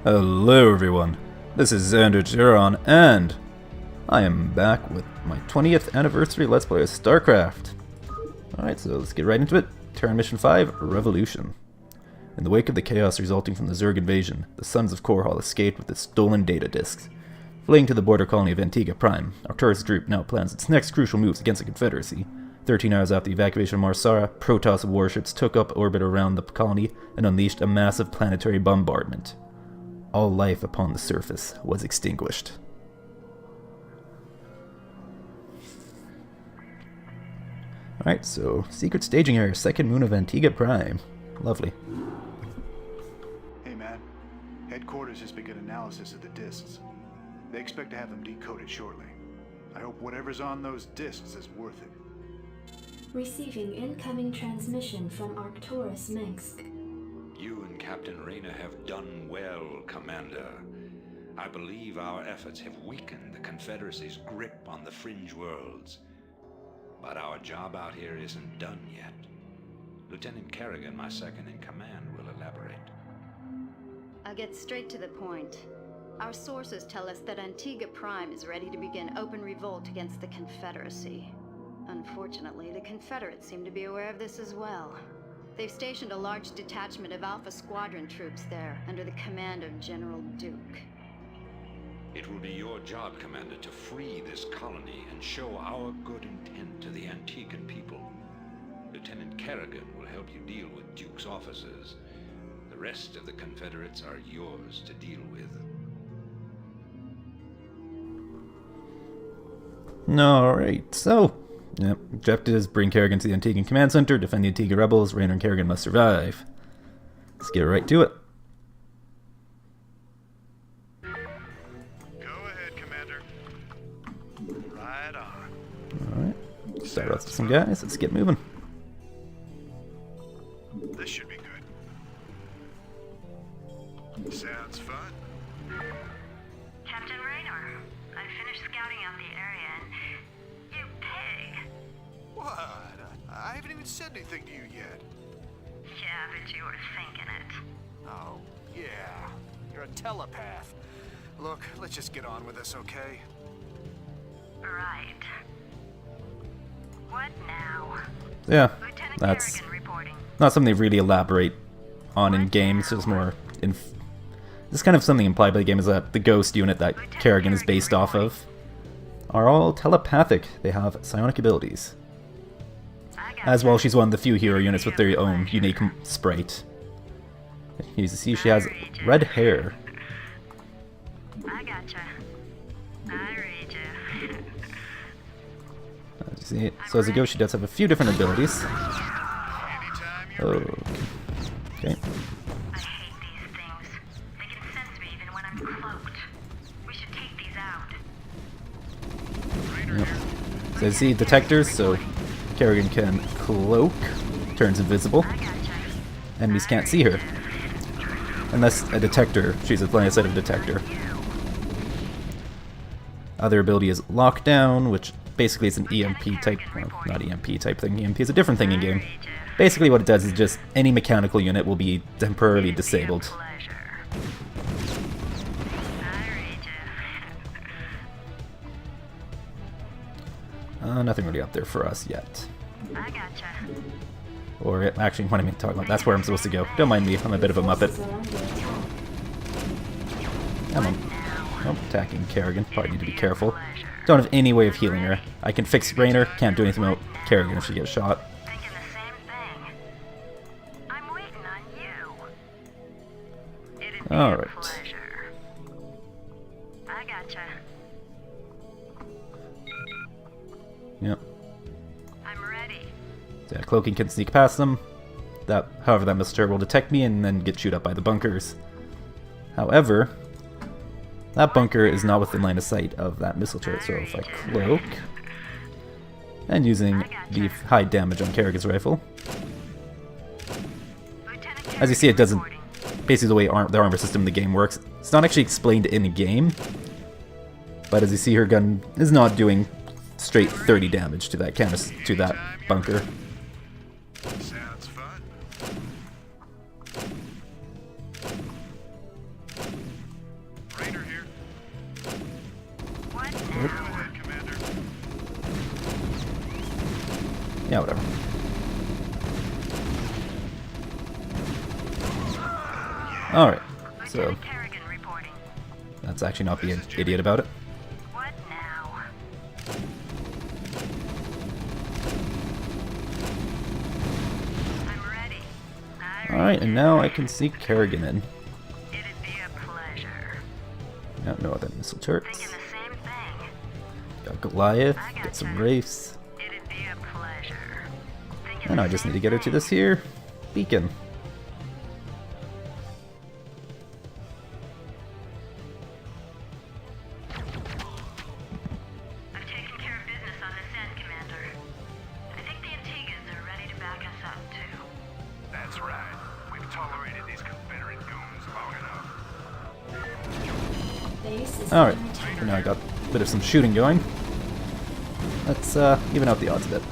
Hello everyone, this is Terran, and I am back with my 20th anniversary Let's Play of StarCraft. Alright, so let's get right into it. Terran Mission 5, Revolution. In the wake of the chaos resulting from the Zerg invasion, the Sons of Korhal escaped with its stolen data disks. Fleeing to the border colony of Antigua Prime, Arcturus Droop now plans its next crucial moves against the Confederacy. 13 hours after the evacuation of Marsara, Protoss warships took up orbit around the colony and unleashed a massive planetary bombardment. All life upon the surface was extinguished. Alright, so secret staging area, second moon of Antigua Prime. Lovely. Hey man, headquarters has begun analysis of the disks. They expect to have them decoded shortly. I hope whatever's on those disks is worth it. Receiving incoming transmission from Arcturus Minsk. You and Captain Rayner have done well, Commander. I believe our efforts have weakened the Confederacy's grip on the fringe worlds. But our job out here isn't done yet. Lieutenant Kerrigan, my second in command, will elaborate. I'll get straight to the point. Our sources tell us that Antigua Prime is ready to begin open revolt against the Confederacy. Unfortunately, the Confederates seem to be aware of this as well. They've stationed a large detachment of Alpha Squadron troops there, under the command of General Duke. It will be your job, Commander, to free this colony and show our good intent to the Antiguan people. Lieutenant Kerrigan will help you deal with Duke's officers. The rest of the Confederates are yours to deal with. Alright, so objectives: bring Kerrigan to the Antiguan Command Center, defend the Antigua rebels, Rayner and Kerrigan must survive. Let's get right to it. Go ahead, Commander. Right on. Alright, start off with some guys, let's get moving. This should be good. Sounds fun. Captain Rayner, I finished scouting out the area and... You pig! What? I haven't even said anything to you yet. Yeah, but you were thinking it. Oh, yeah. You're a telepath. Look, let's just get on with this, okay? Right. What now? Yeah, Lieutenant that's Kerrigan reporting. not something they really elaborate on in game, it's just more this is kind of something implied by the game, is that the ghost unit that Kerrigan is based off of are all telepathic. They have psionic abilities. As well, she's one of the few hero units with their own unique sprite. You see she has red hair. I gotcha. I read you. You see, so as a ghost, she does have a few different abilities. Oh, okay. I hate these things. They can sense me even when I'm cloaked. We should take these out. Yep. So you see detectors, so Kerrigan can cloak, turns invisible. Enemies can't see her. Unless a detector, she's applying a set of detector. Other ability is lockdown, which basically is an EMP type, well, not EMP type thing, EMP is a different thing in game. Basically what it does is just any mechanical unit will be temporarily disabled. Nothing really up there for us yet. I gotcha. Or actually, what am I talking about? That's where I'm supposed to go. Don't mind me, I'm a bit of a muppet. Come on. Oh, attacking Kerrigan. Probably need to be careful. Don't have any way of healing her. I can fix Rayner, can't do anything about Kerrigan if she gets shot. Thinking the same thing. I'm waiting on you. It'd be All a right. pleasure. I gotcha. Yep. I'm ready. So yeah, cloaking can sneak past them. However, that missile turret will detect me and then get chewed up by the bunkers. However, that bunker is not within line of sight of that missile turret, so if I cloak, and using the high damage on Kerrigan's rifle, as you see, it doesn't, basically the way the armor system in the game works, it's not actually explained in the game, but as you see, her gun is not doing straight 30 damage to that bunker. Sounds fun. Yeah, whatever. Alright, so Lieutenant Kerrigan reporting. let's actually not be an idiot about it. What now? I'm ready. Alright, and now I can see Kerrigan in. It'd be a pleasure. Yeah, no other missile turrets. Thinking the same thing. Got Goliath, got some Wraiths. It'd be a pleasure. Thinking And the I just need same to get her to thing. this here beacon. I've taken care of business on this end, Commander. I think the Antiguans are ready to back us up, too. That's right. We've tolerated these Confederate goons long enough. Base is Alright, under attack. so now I got a bit of some shooting going. Let's even out the odds a bit.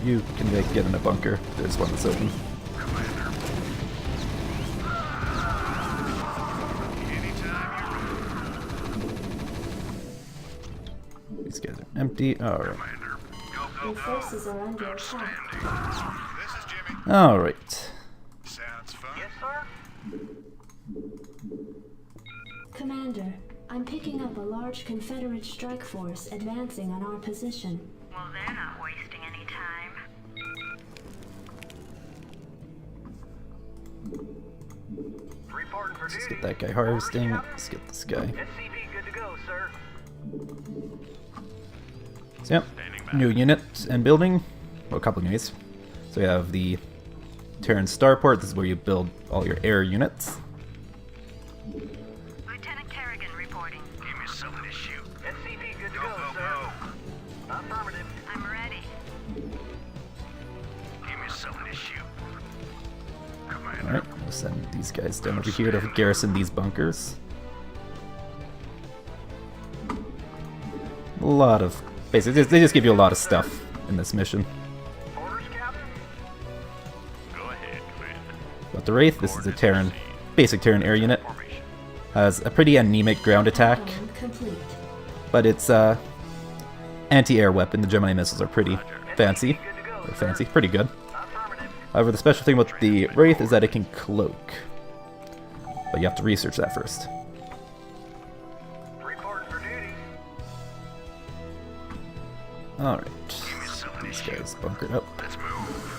You can get in a bunker. There's one that's open. These guys are empty. Alright. Your forces are under attack. This is Jimmy. Alright. Sounds fun. Yes, sir? Commander, I'm picking up a large Confederate strike force advancing on our position. Well, they're not wasting any time. Reporting for Let's duty. get that guy harvesting. Let's get this guy. SCV good to go, sir. So yep, new unit and building. Well, a couple of units. So we have the Terran starport. This is where you build all your air units. Lieutenant Kerrigan reporting. Give me something to shoot. SCV good to go, sir. Affirmative. I'm ready. Give me something to shoot. Commander. Alright, we'll send these guys down over here to garrison these bunkers. A lot of... Basically, they just give you a lot of stuff in this mission. Orders, Captain. Go ahead, Commander. But the Wraith, this is a Terran, basic Terran air unit. Formation. Has a pretty anemic ground attack, Plan complete. but it's anti-air weapon. The Gemini missiles are pretty fancy. Or fancy, pretty good. Affirmative. However, the special thing with the Wraith is that it can cloak. But you have to research that first. Reporting for duty. Alright. These guys bunkered up. Let's move.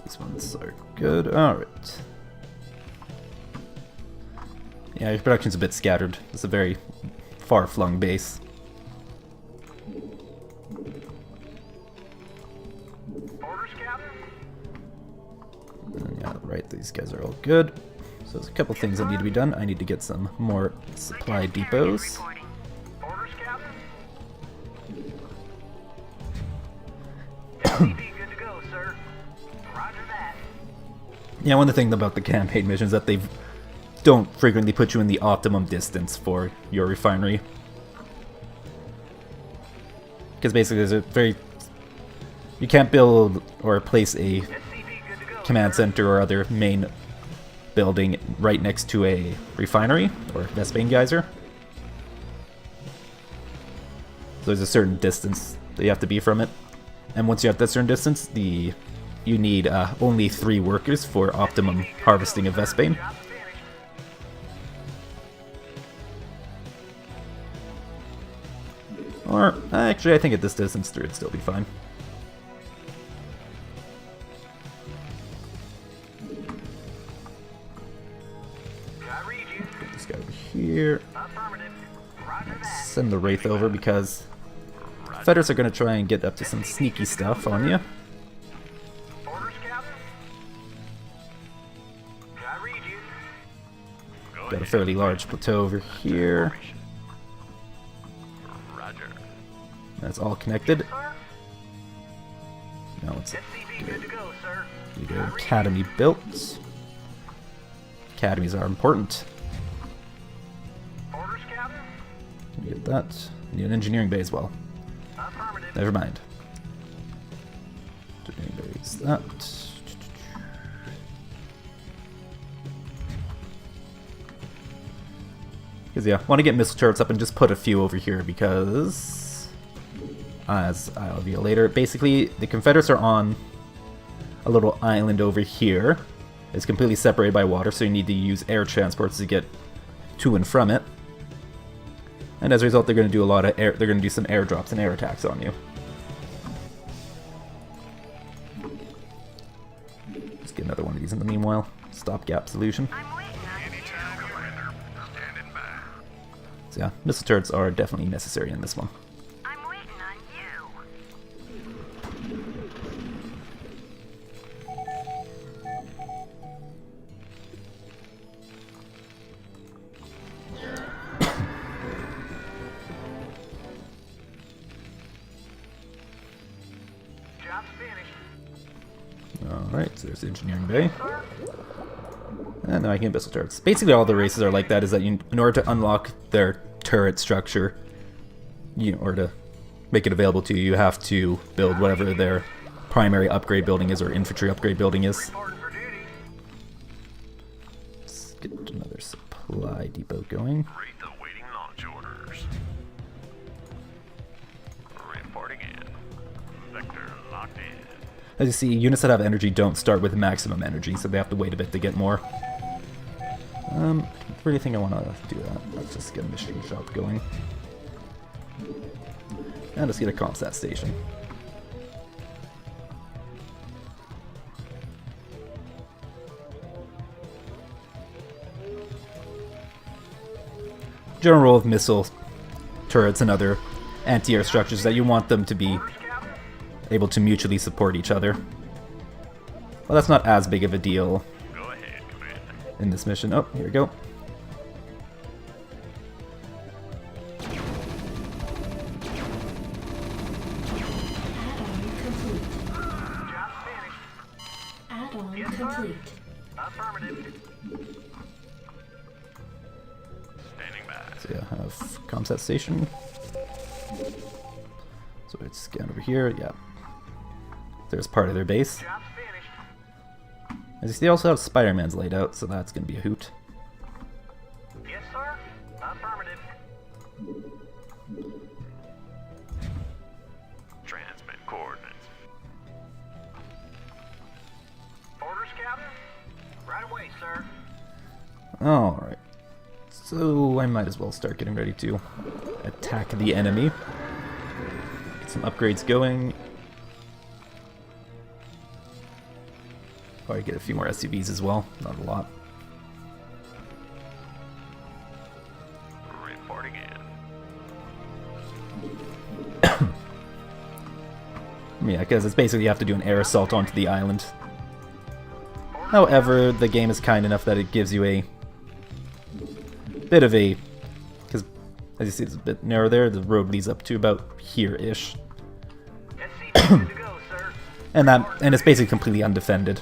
These ones are good. Alright. Yeah, your production's a bit scattered. It's a very far-flung base. Orders, Captain. And yeah, right, these guys are all good. So there's a couple things that need to be done. I need to get some more supply Lieutenant Kerrigan depots. reporting. Orders, Captain. SCV good to go, sir. Roger that. Yeah, one of the things about the campaign missions is that they don't frequently put you in the optimum distance for your refinery. Because basically there's a very... You can't build or place a SCV good to go. command center or other main building right next to a refinery or Vespane geyser. So there's a certain distance that you have to be from it. And once you have that certain distance, you need only 3 workers for optimum harvesting of Vespane. Job finished. Or, actually, I think at this distance, 3 would still be fine. I read you. Put this guy over here. Affirmative. Roger that. Send the Wraith over because Confederates are going to try and get up to some sneaky stuff on you. Orders, Captain. I read you. Go Got a fairly large plateau over here. Formation. Roger. That's all connected. Sir. Now it's SCV good to go, sir. we get an academy built. Academies are important. Orders, Captain. We get that. Need an engineering bay as well. Affirmative. Never mind. Engineering bay is that. Because yeah, want to get missile turrets up and just put a few over here because, as I'll reveal later, basically the Confederates are on a little island over here. It's completely separated by water, so you need to use air transports to get to and from it. And as a result, they're going to do a lot of air. They're going to do some airdrops and air attacks on you. Just get another one of these in the meanwhile. Stopgap solution. So yeah, missile turrets are definitely necessary in this one. I'm waiting on you. Job's finished. Alright, so there's the engineering bay. And now I can get missile turrets. Basically all the races are like that, is that you, in order to unlock their turret structure, or to make it available to you, you have to build whatever their primary upgrade building is, or infantry upgrade building is. Reporting for duty. Let's get another supply depot going. Read the waiting launch orders. Reporting in. Vector locked in. As you see, units that have energy don't start with maximum energy, so they have to wait a bit to get more. I really think I want to do that. Let's just get a mission shop going. And let's get a ComSat station. General rule of missile turrets and other anti-air structures that you want them to be able to mutually support each other. Well, that's not as big of a deal Go ahead, Commander. in this mission. Oh, here we go. Add-on complete. Add-on complete. Affirmative. Standing by. So yeah, I have ComSat station. So it's scan over here. Yeah, there's part of their base. Job's finished. As you see, they also have Spider-Man's laid out, so that's gonna be a hoot. Yes, sir. Affirmative. Transmit coordinates. Orders, Captain. Right away, sir. Alright. So I might as well start getting ready to attack the enemy. Get some upgrades going. Probably get a few more SUVs as well. Not a lot. Reporting in. Yeah, because it's basically you have to do an air assault onto the island. However, the game is kind enough that it gives you a bit of a... Because, as you see, it's a bit narrow there. The road leads up to about here-ish. SCP good to go, sir. And it's basically completely undefended.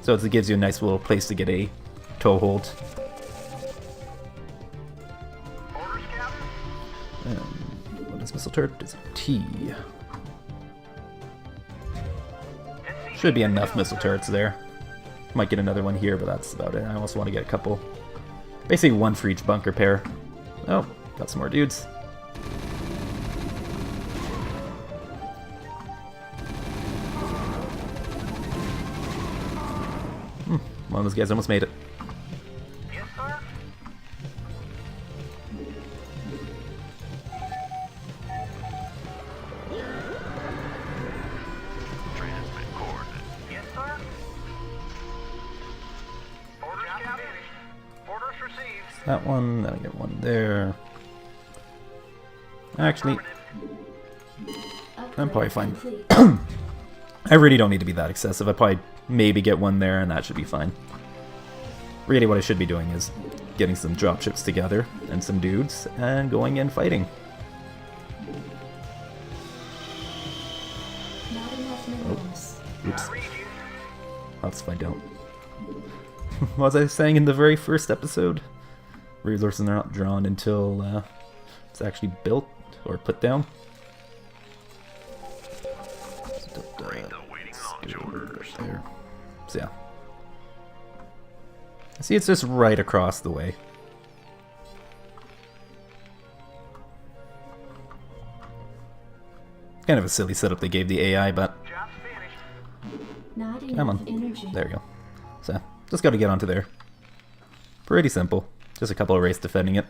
So it gives you a nice little place to get a toehold. Orders, Captain. What is missile turret? It's a T. SCP Should be good to enough go, missile sir. turrets there. Might get another one here, but that's about it. I also want to get a couple. Basically one for each bunker pair. Oh, got some more dudes. One of those guys almost made it. Yes, sir. Transmit coordinates. Yes, sir. Orders, Captain. Orders received. That one, then I get one there. Actually, I'm probably fine. Complete. I really don't need to be that excessive. I probably maybe get one there and that should be fine. Really what I should be doing is getting some dropships together and some dudes and going in fighting. Not enough minerals. Oops, Read you. that's if I don't. What was I saying in the very first episode? Resources are not drawn until it's actually built or put down. Read the waiting launch orders. There. So yeah. See, it's just right across the way. Kind of a silly setup they gave the AI, but Job's finished. Not come enough on. energy. There you go. So, just gotta get onto there. Pretty simple. Just a couple of raids defending it.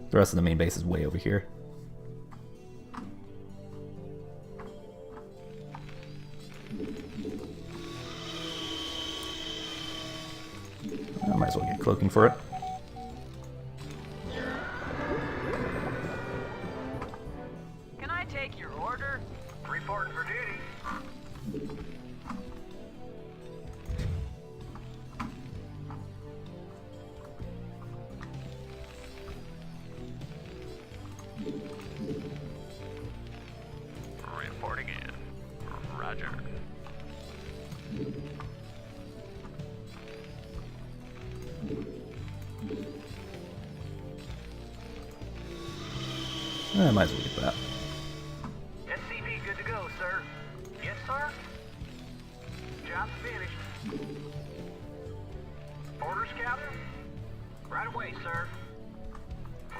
The rest of the main base is way over here. I might as well get cloaking for it. Can I take your order? Reporting for duty. Reporting in. Roger. I might as well get that. SCV good to go, sir. Yes, sir? Job's finished. Orders, Captain? Right away, sir.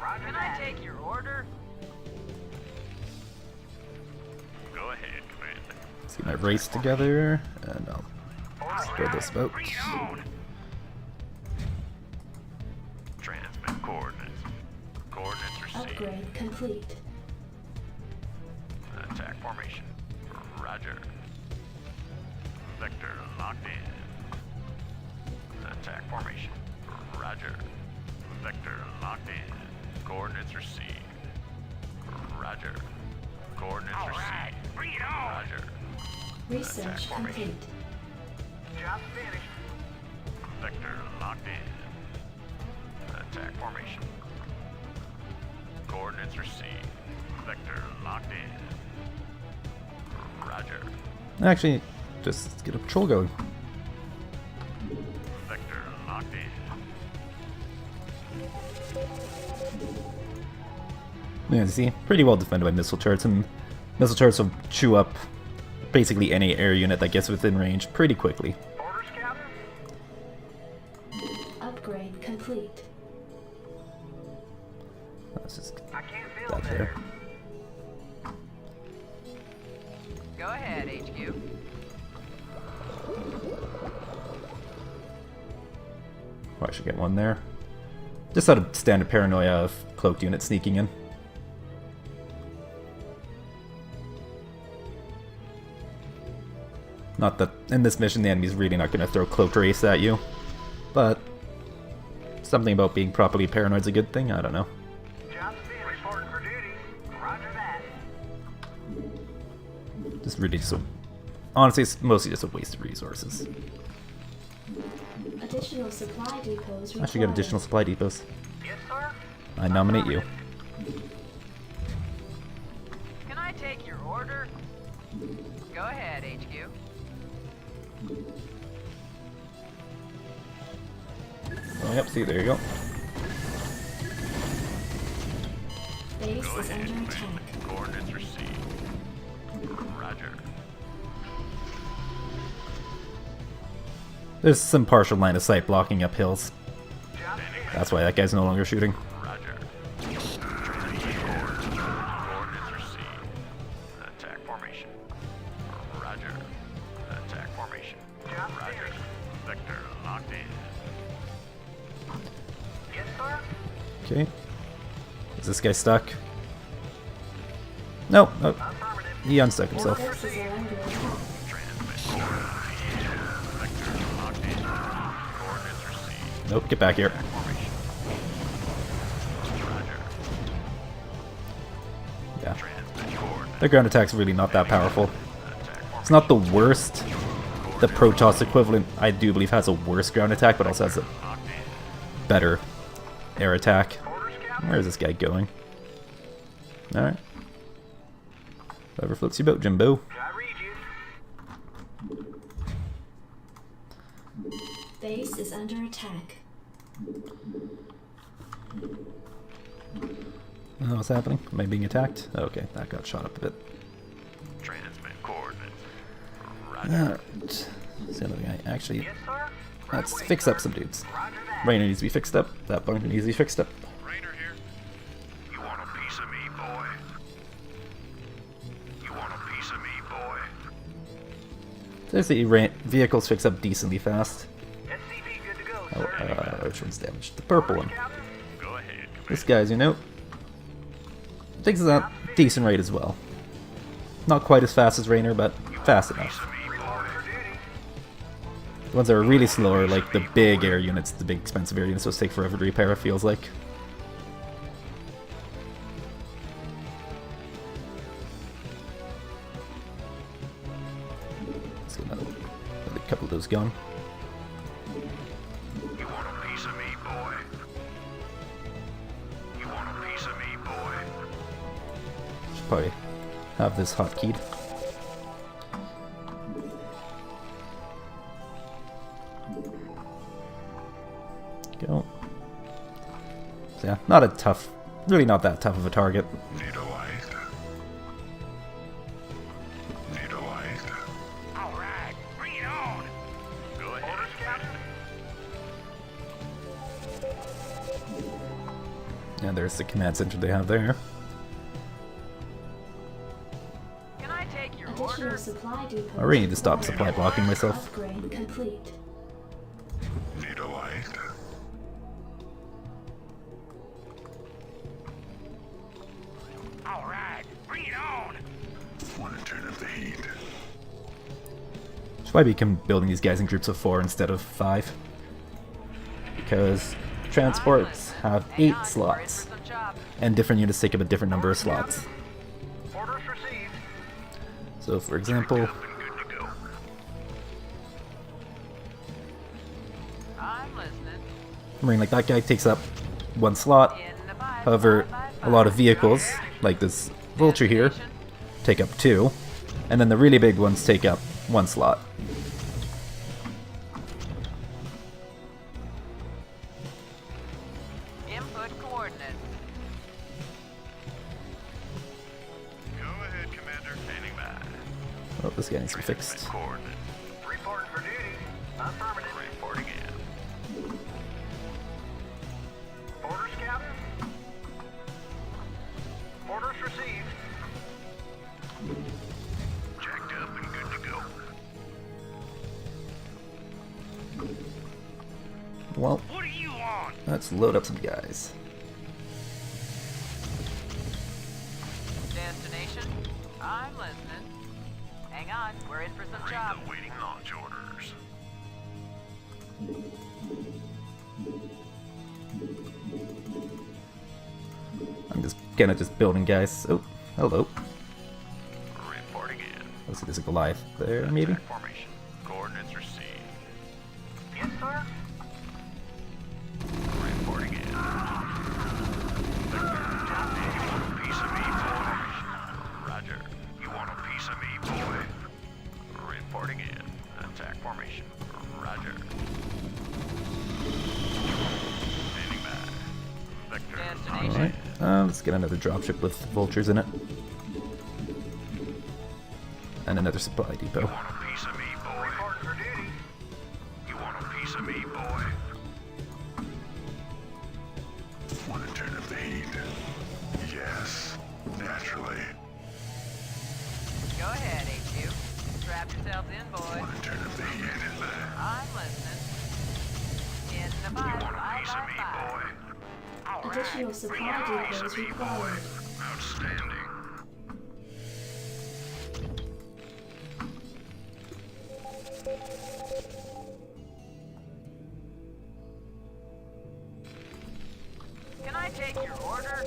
Roger Can that. I take your order? Go ahead, Commander. Let's get my race together, and I'll spread this out. Transmit coordinates. Coordinates received. Upgrade complete. Attack formation. Roger. Vector locked in. Attack formation. Roger. Vector locked in. Coordinates received. Roger. Coordinates received. Bring it on. Roger. Research complete. Job finished. Vector locked in. Attack formation. Coordinates received. Vector locked in. Roger. Actually, just get a patrol going. Vector locked in. Yeah, you see, pretty well defended by missile turrets, and missile turrets will chew up basically any air unit that gets within range pretty quickly. Orders, Captain? Upgrade complete. That's just I can't that build there. Go ahead, HQ. Oh, I should get one there. Just out of standard paranoia of cloaked units sneaking in. Not that in this mission the enemy's really not going to throw cloaked race at you, but something about being properly paranoid is a good thing. I don't know. Job's finished. Reporting for duty. Roger that. Just really just honestly, it's mostly just a waste of resources. Additional supply depots required. I should get additional supply depots. Yes, sir? I nominate you. Can I take your order? Go ahead, HQ. Oh, yep, see, there you go. Base is under attack. Coordinates received. Roger. There's some partial line of sight blocking up hills. Job finished. That's why that guy's no longer shooting. Roger. Coordinates received. Attack formation. Roger. Attack formation. Roger. Vector locked in. Yes, sir? Okay. Is this guy stuck? No, no. Affirmative. He unstuck himself. Forces are under attack. Transmit. Vector locked in. Coordinates received. Nope, get back here. Formation. Roger. Yeah. Transmit coordinates. The ground attack's really not that powerful. It's not the worst. The Protoss equivalent, I do believe, has a worse ground attack, but also has a Locked in. better air attack. Orders, Captain. Where is this guy going? Alright. Whatever floats your boat, Jimbo. I read you. Base is under attack. Oh, what's happening? Am I being attacked? Okay, that got shot up a bit. Transmit coordinates. Roger. Alright. What's the other guy? Actually, Yes, sir? let's fix up some dudes. Roger that. Rainer needs to be fixed up. That bunker needs to be fixed up. Rainer here. You want a piece of me, boy? You want a piece of me, boy? There's the vehicles fix up decently fast. SCV good to go, Oh, sir. which one's damaged? The purple one. Captain? Go ahead. This guy's, you know, takes it at decent rate as well. Not quite as fast as Raynor, but fast enough. Report for duty. The ones that are really slow are like the big air units, the big expensive air units, those take forever to repair, it feels like. Let's get another couple of those going. You want a piece of me, boy? You want a piece of me, boy? Should probably have this hotkeyed. Go. So yeah, not a tough, really not that tough of a target. Visualized. Visualized. All right, bring it on. Go ahead. Orders, Captain? And there's the command center they have there. Can I take your Additional order? supply depots. I really need to stop required. supply blocking myself. Upgrade complete. Visualized. All right, bring it on. Want to turn up the heat? Should probably be building these guys in groups of 4 instead of 5. Because transports have 8 slots, and different units take up a different number of slots. Orders received. So for example, Up and good to go. I'm listening. Marine like that guy takes up 1 slot. In the pipe. However, a lot of vehicles, like this vulture here, take up 2. And then the really big ones take up 1 slot. Input coordinates. Go ahead, Commander. Standing by. Oh, this guy needs to be fixed. Coordinates. Reporting for duty. Affirmative. Reporting in. Orders, Captain? Orders received. Jacked up and good to go. Well, What do you want? let's load up some guys. Destination? I'm listening. Hang on, we're in for some Read job. the waiting launch orders. I'm just kind of just building guys. Oh, hello. Reporting in. Let's see, there's a Goliath there, maybe? Attack formation. Coordinates received. Yes, sir? Reporting in. You want a piece of me, boy? Roger. You want a piece of me, boy? Reporting in. Attack formation. Roger. Standing by. Vector. Destination. Alright, let's get another dropship with vultures in it. And another supply depot. You want a piece of me, boy? Reporting for duty. You want a piece of me, boy? Want to turn up the heat? Yes, naturally. Go ahead, HQ. Strap yourselves in, boys. Want to turn up the heat? I'm listening. In the You pipe. want a piece of me, boy? All right, Additional bring supply it on, piece depots of me, boy. required. Outstanding. Can I take your order?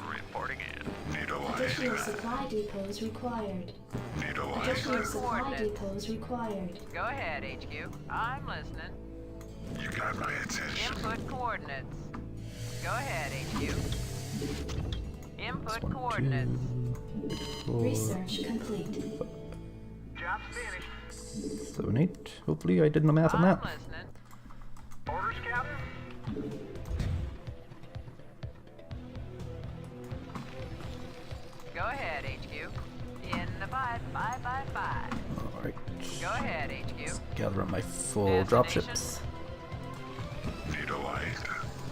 Reporting in. Visualized. Additional supply depots required. Visualized. Additional supply Coordinates. depots required. Go ahead, HQ. I'm listening. You got my attention. Input coordinates. Go ahead, HQ. Input 1, coordinates. 2, 4, Research complete. Job's finished. 7, 8. Hopefully I did no math on I'm that. listening. Orders, Captain? Go ahead, HQ. In the 555. Alright. Go ahead, HQ. Gather up my full dropships. Visualized.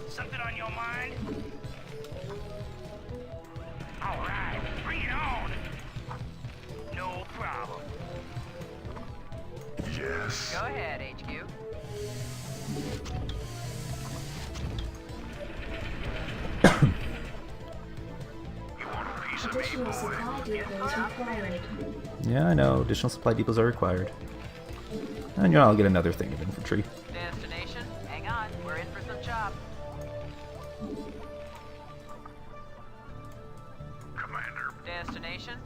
Something on your mind? All right, bring it on. piece of me, Additional boy? supply depots required. Yeah, I know. Additional supply depots are required. And you know, I'll get another thing of infantry. Destination? Hang on, we're in for some chop. Commander, Destination?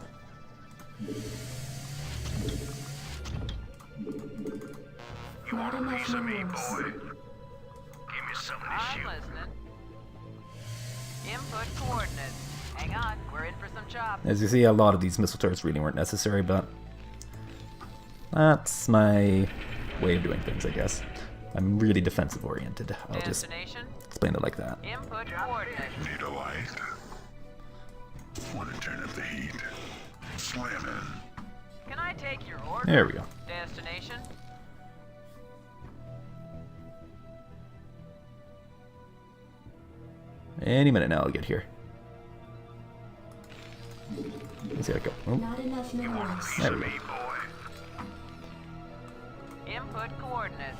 you Not want a enough piece of me, minerals. boy? Give me something to I'm shoot. listening. Input coordinates. Hang on, we're in for some chop. As you see, a lot of these missile turrets really weren't necessary, but that's my way of doing things, I guess. I'm really defensive oriented. I'll just Destination? explain it like that. Input coordinates. Need a light. Want to turn up the heat. Slam in. Can I take your order? There we go. Destination? Any minute now I'll get here. Let's see how it go. Oh, Not enough minerals. Piece there of we me, go. boy. Input coordinates.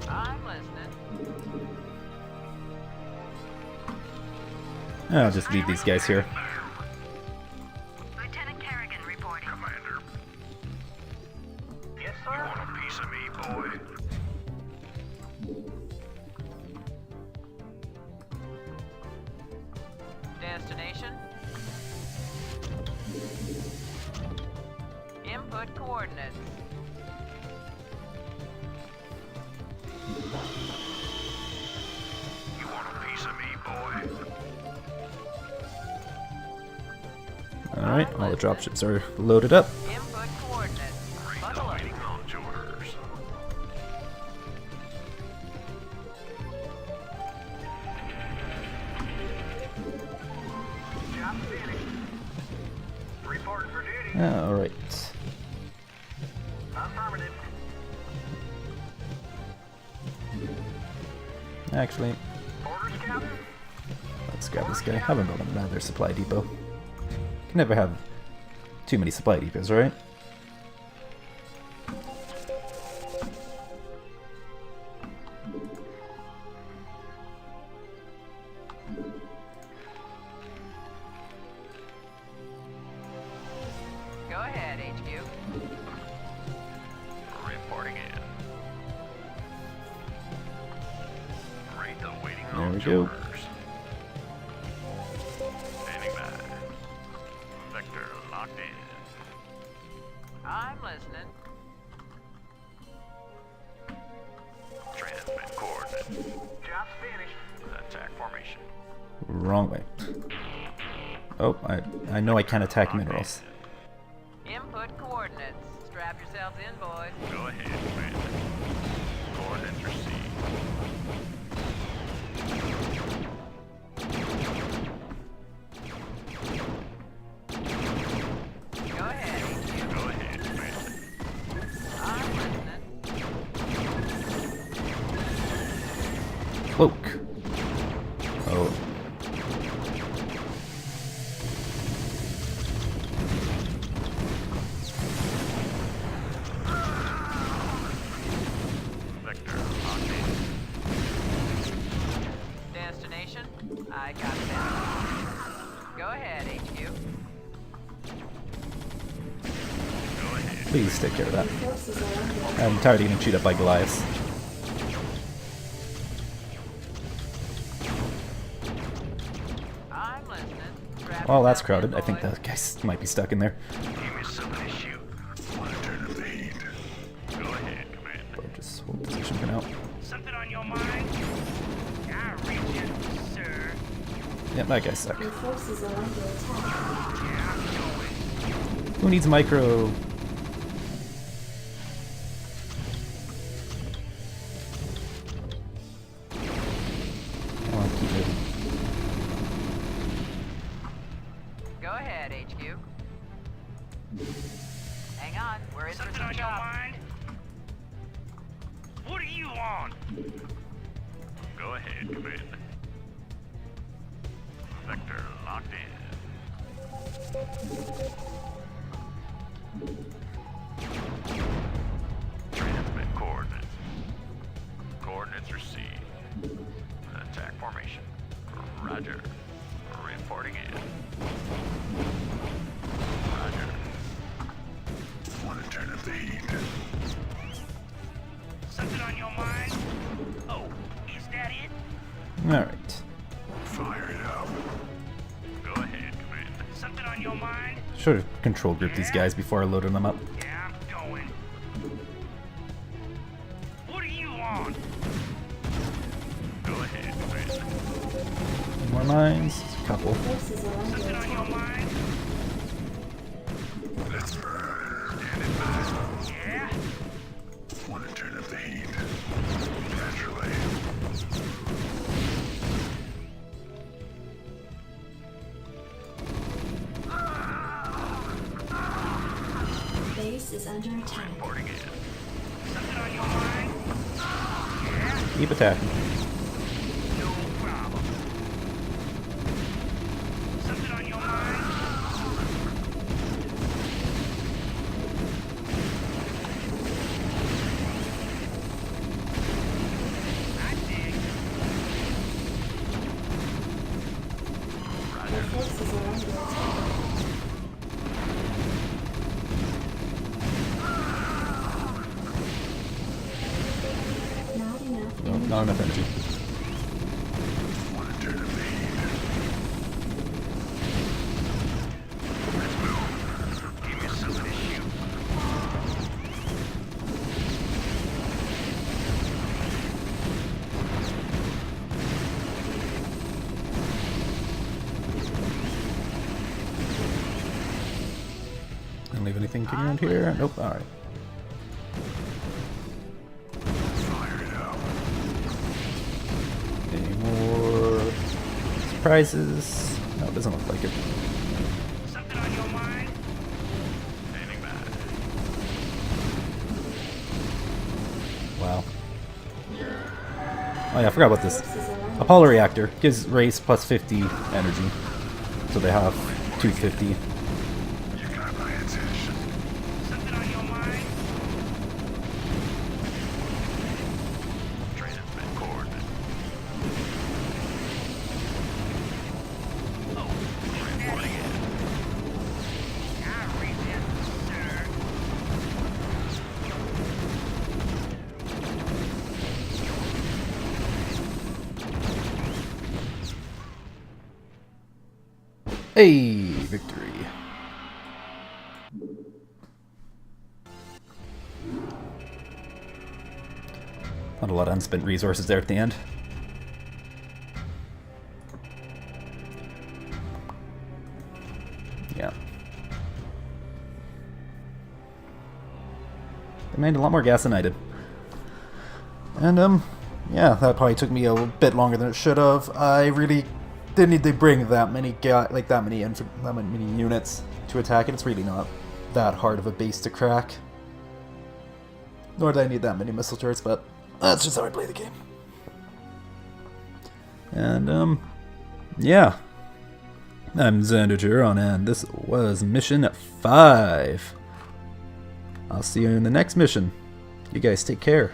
I'm listening. I'll just leave these guys here. Lieutenant Kerrigan reporting. Commander, Yes, you sir? want a piece of me, boy? Destination? Input coordinates. You want a piece of me, boy? Alright, all the dropships are loaded up. Input coordinates. Read the Buckle up. waiting launch orders. Job finished. Reporting for duty. Alright. Affirmative. Actually, Orders, Captain? let's grab this guy. Have him build another supply depot. Can never have too many supply depots, right? Go ahead, HQ. Reporting in. Read the waiting There we launch go. orders. Standing by. Vector locked in. I'm listening. Transmit coordinates. Job's finished. Attack formation. Wrong way. Oh, I know I can't attack minerals. Input coordinates. Strap yourselves in, boys. Go ahead, Commander. Coordinates received. Go ahead, HQ. Go ahead, Commander. I'm listening. Cloak. Oh. Vector locked in. Destination? I got that. Go ahead, HQ. Go ahead. Please take care of that. Forces are under attack. I'm tired of getting chewed up by Goliaths. I'm listening. Strap Well, that's yourselves in, crowded. I think boys. that guy might be stuck in there. Give me something to shoot. Want to turn up the heat. Go ahead, Commander. But just hold position for now. Something on your mind? I reach it, sir. Yep, that guy's stuck. Your forces are under attack. Yeah, I'm going. Who needs micro? Come on, keep moving. Go ahead, HQ. Hang on, we're in for Something some on your chop. mind? What do you want? Go ahead, Commander. Vector locked in. Transmit coordinates. Coordinates received. Attack formation. Roger. Reporting in. Roger. Want to turn up the heat? Something on your mind? Oh, is that it? Alright. Fire it up. Go ahead, Commander. Something on your mind? Should have control grouped these guys before I loaded them up. Yeah, I'm going. What do you want? Go ahead, Commander. More mines. A couple. Forces are under Something on your attack. mind? Let's burn. Yeah? Want to turn up the heat? Naturally. Base is under attack. Reporting in. Something on your mind? Keep attacking. No problem. Something on your mind? I dig. Our forces are under attack. Not enough No, energy. not enough energy. Want to turn up the heat? Give me something to shoot. Didn't leave anything kicking around here. Nope. Alright. Fire it up. Any more surprises? No, it doesn't look like it. Something on your mind? Standing by. Wow. Oh yeah, I forgot about this. Forces are under Apollo reactor gives race plus 50 energy. So they have 250. You got my attention. Something on your mind? Transmit coordinate. Reporting in. I read this, sir. Hey, victory. Not a lot of unspent resources there at the end. Yeah. They made a lot more gas than I did. And, yeah, that probably took me a bit longer than it should have. I really didn't need to bring that many that many units to attack it. It's really not that hard of a base to crack. Nor did I need that many missile turrets, but that's just how I play the game. And, yeah. I'm Xander Terran, and this was Mission 5. I'll see you in the next mission. You guys take care.